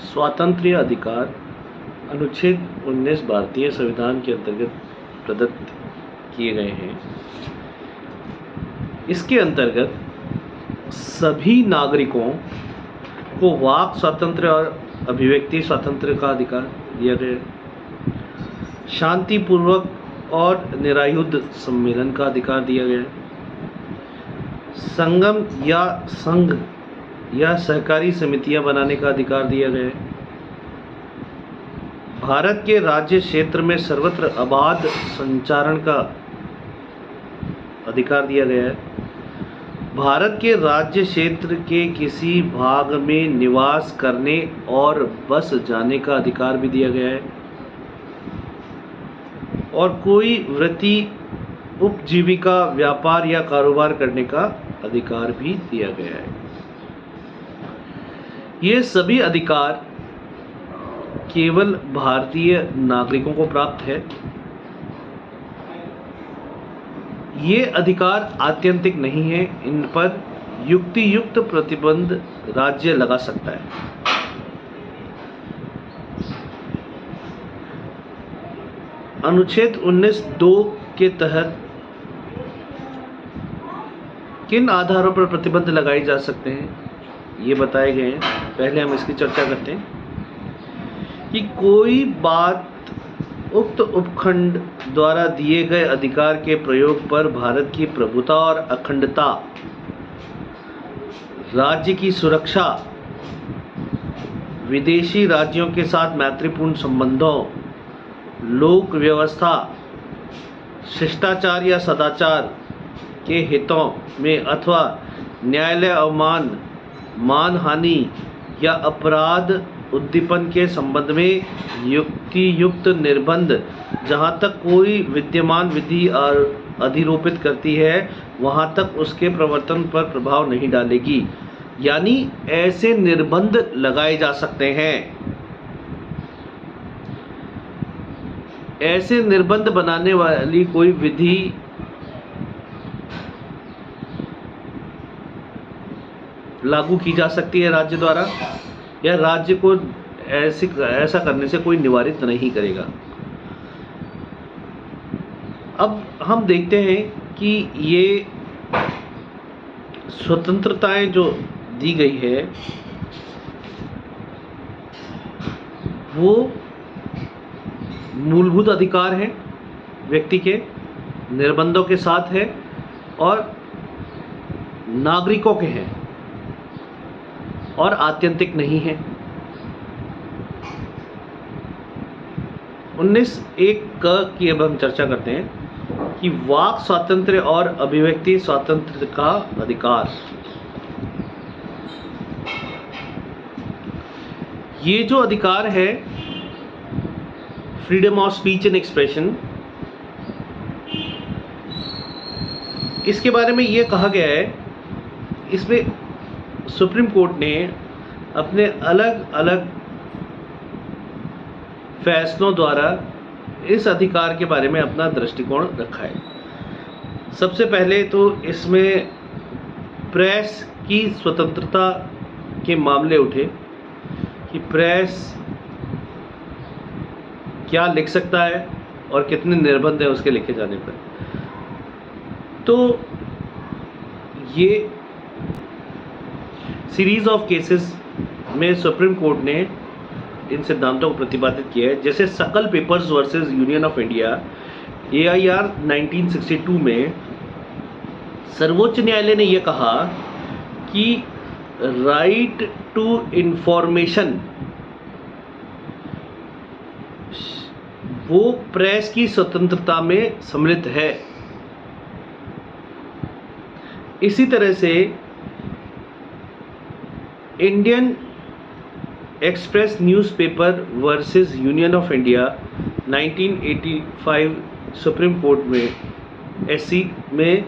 स्वातंत्र्य अधिकार अनुच्छेद 19 भारतीय संविधान के अंतर्गत प्रदत्त किए गए हैं। इसके अंतर्गत सभी नागरिकों को वाक स्वातंत्र्य और अभिव्यक्ति स्वातंत्र्य का अधिकार दिया गया है। शांतिपूर्वक और निरायुध सम्मेलन का अधिकार दिया गया है। संगम या संघ या सहकारी समितियां बनाने का अधिकार दिया गया है। भारत के राज्य क्षेत्र में सर्वत्र अबाध संचारण का अधिकार दिया गया है। भारत के राज्य क्षेत्र के किसी भाग में निवास करने और बस जाने का अधिकार भी दिया गया है और कोई वृत्ति, उपजीविका, व्यापार या कारोबार करने का अधिकार भी दिया गया है। ये सभी अधिकार केवल भारतीय नागरिकों को प्राप्त है। ये अधिकार आत्यंतिक नहीं है। इन पर युक्तियुक्त प्रतिबंध राज्य लगा सकता है। अनुच्छेद 19(2) के तहत किन आधारों पर प्रतिबंध लगाए जा सकते हैं, ये बताए गए हैं। पहले हम इसकी चर्चा करते हैं कि कोई बात उक्त उपखंड द्वारा दिए गए अधिकार के प्रयोग पर भारत की प्रभुता और अखंडता, राज्य की सुरक्षा, विदेशी राज्यों के साथ मैत्रीपूर्ण संबंधों, लोक व्यवस्था, शिष्टाचार या सदाचार के हितों में अथवा न्यायालय अवमान, मानहानि या अपराध उद्दीपन के संबंध में युक्तियुक्त निर्बंध, जहाँ तक कोई विद्यमान विधि अधिरोपित करती है वहाँ तक उसके प्रवर्तन पर प्रभाव नहीं डालेगी। यानी ऐसे निर्बंध लगाए जा सकते हैं। ऐसे निर्बंध बनाने वाली कोई विधि लागू की जा सकती है राज्य द्वारा, या राज्य को ऐसा करने से कोई निवारित नहीं करेगा। अब हम देखते हैं कि ये स्वतंत्रताएं जो दी गई है वो मूलभूत अधिकार हैं, व्यक्ति के निर्बंधों के साथ है और नागरिकों के हैं और आत्यंतिक नहीं है। 19(1) की अब हम चर्चा करते हैं कि वाक स्वातंत्र्य और अभिव्यक्ति स्वातंत्र्य का अधिकार। ये जो अधिकार है, freedom of speech and expression, इसके बारे में ये कहा गया है, इसमें सुप्रीम कोर्ट ने अपने अलग अलग फैसलों द्वारा इस अधिकार के बारे में अपना दृष्टिकोण रखा है। सबसे पहले तो इसमें प्रेस की स्वतंत्रता के मामले उठे कि प्रेस क्या लिख सकता है और कितने निर्बंध हैं उसके लिखे जाने पर। तो ये सीरीज ऑफ केसेस में सुप्रीम कोर्ट ने इन सिद्धांतों को प्रतिपादित किया है। जैसे सकल papers versus union of India AIR 1962 में सर्वोच्च न्यायालय ने यह कहा कि राइट टू इंफॉर्मेशन वो प्रेस की स्वतंत्रता में सम्मिलित है। इसी तरह से Indian express newspaper versus union of India 1985 supreme court में SC में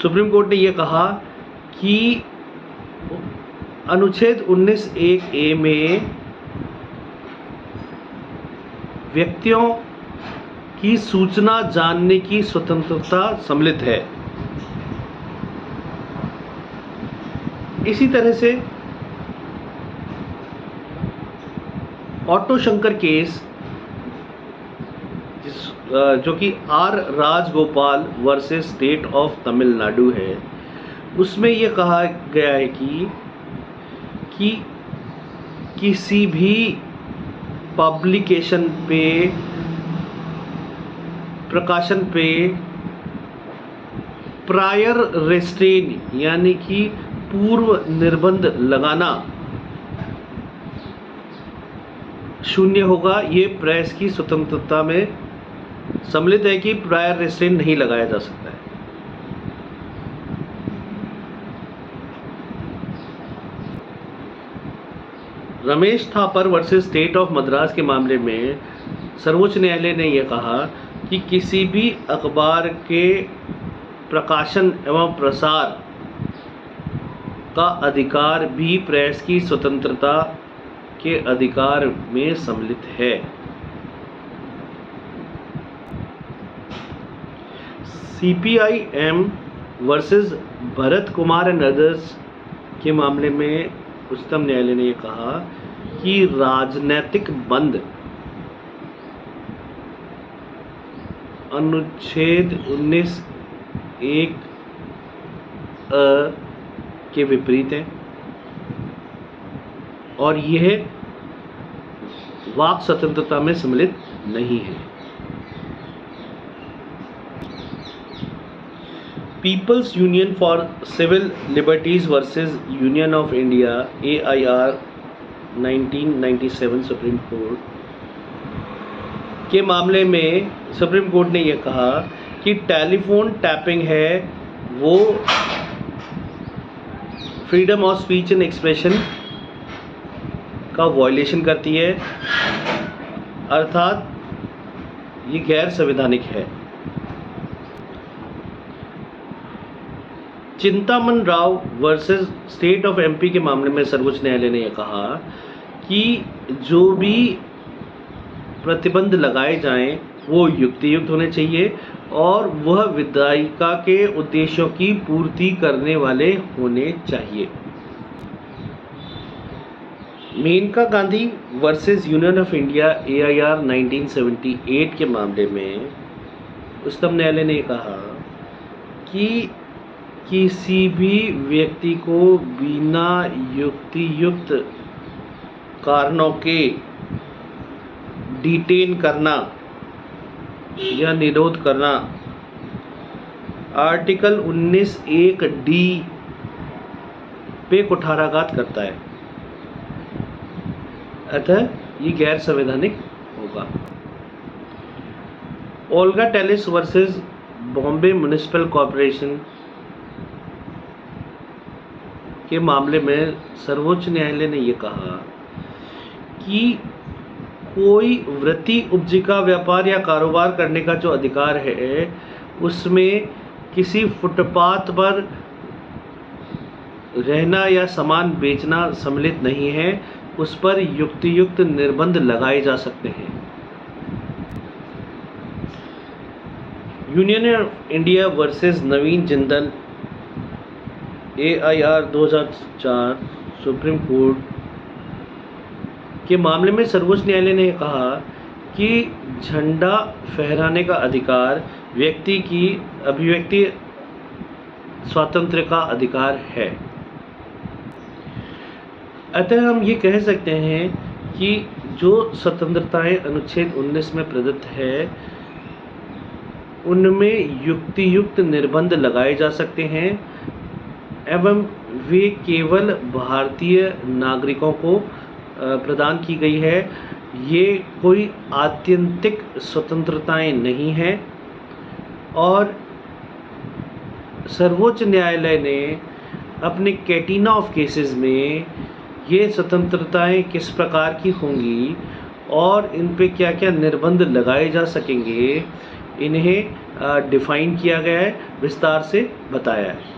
सुप्रीम कोर्ट ने यह कहा कि अनुच्छेद 19(1)(a) में व्यक्तियों की सूचना जानने की स्वतंत्रता सम्मिलित है। इसी तरह से ऑटो शंकर केस जो कि R Rajagopal versus state of Tamil Nadu है, उसमें ये कहा गया है कि किसी भी पब्लिकेशन पे, प्रकाशन पे प्रायर रेस्ट्रेन यानी कि पूर्व निर्बंध लगाना शून्य होगा। ये प्रेस की स्वतंत्रता में सम्मिलित है कि प्रायर रेस्ट्रेन नहीं लगाया जा सकता है। Ramesh Thapar versus state of Madras के मामले में सर्वोच्च न्यायालय ने यह कहा कि किसी भी अखबार के प्रकाशन एवं प्रसार का अधिकार भी प्रेस की स्वतंत्रता के अधिकार में सम्मिलित है। CPIM versus Bharat Kumar and others के मामले में उच्चतम न्यायालय ने यह कहा कि राजनैतिक बंद अनुच्छेद 19(1) के विपरीत है और यह वाक स्वतंत्रता में सम्मिलित नहीं है। People's union for civil liberties versus union of India AIR 1997 supreme court के मामले में सुप्रीम कोर्ट ने यह कहा कि टेलीफोन टैपिंग है वो freedom of speech and expression का वायलेशन करती है, अर्थात ये गैर संवैधानिक है। Chintaman Rao versus state of MP के मामले में सर्वोच्च न्यायालय ने यह कहा कि जो भी प्रतिबंध लगाए जाएं वो युक्तियुक्त होने चाहिए और वह विधायिका के उद्देश्यों की पूर्ति करने वाले होने चाहिए। Maneka Gandhi versus union of India AIR 1978 के मामले में उच्चतम न्यायालय ने कहा कि किसी भी व्यक्ति को बिना युक्तियुक्त कारणों के डिटेन करना या निरोध करना आर्टिकल 19(1)D पे कुठाराघात करता है, अतः ये गैर संवैधानिक होगा। Olga Tellis versus Bombay municipal corporation के मामले में सर्वोच्च न्यायालय ने यह कहा कि कोई वृत्ति, उपजीविका, व्यापार या कारोबार करने का जो अधिकार है उसमें किसी फुटपाथ पर रहना या सामान बेचना सम्मिलित नहीं है, उस पर युक्तियुक्त निर्बंध लगाए जा सकते हैं। Union of India versus Naveen Jindal AIR 2004 supreme court के मामले में सर्वोच्च न्यायालय ने कहा कि झंडा फहराने का अधिकार व्यक्ति की अभिव्यक्ति स्वातंत्र्य का अधिकार है, अतः हम ये कह सकते हैं कि जो स्वतंत्रताएं अनुच्छेद 19 में प्रदत्त है उनमें युक्तियुक्त निर्बंध लगाए जा सकते हैं एवं वे केवल भारतीय नागरिकों को प्रदान की गई है। ये कोई आत्यंतिक स्वतंत्रताएं नहीं हैं और सर्वोच्च न्यायालय ने अपने कैटिना ऑफ केसेस में ये स्वतंत्रताएं किस प्रकार की होंगी और इन पे क्या क्या निर्बंध लगाए जा सकेंगे, इन्हें डिफाइन किया गया है, विस्तार से बताया है।